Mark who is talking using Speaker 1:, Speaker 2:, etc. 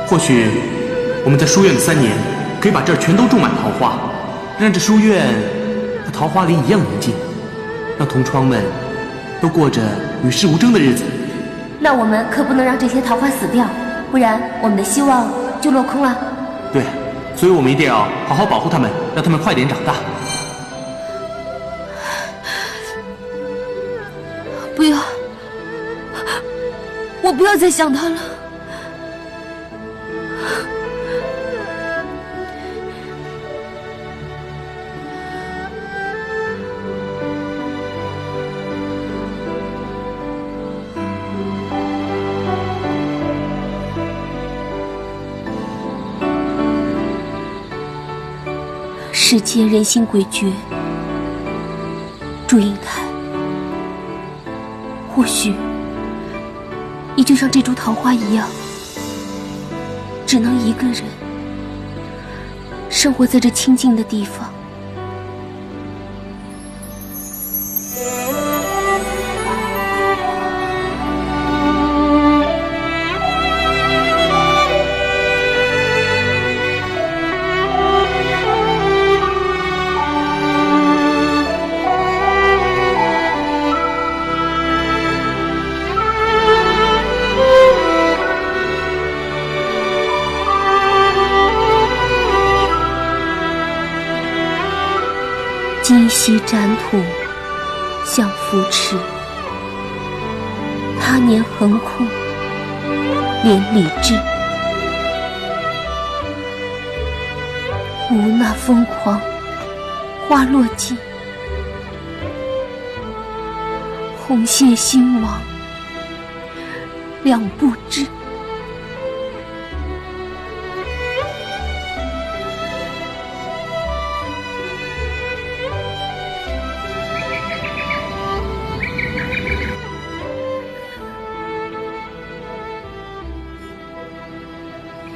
Speaker 1: 或许我们在书院的3年，可以把这儿全都种满桃花，让这书院和桃花林一样宁静，让同窗们都过着与世无争的日子。
Speaker 2: 那我们可不能让这些桃花死掉，不然我们的希望就落空了。
Speaker 1: 对，所以我们一定要好好保护它们，让它们快点长大。
Speaker 2: 不要，我不要再想他了。世间人心诡谲，祝英台，或许你就像这株桃花一样，只能一个人生活在这清静的地方。今夕展土向扶持，他年横空连理智。无那疯狂花落尽，红谢兴亡两不知。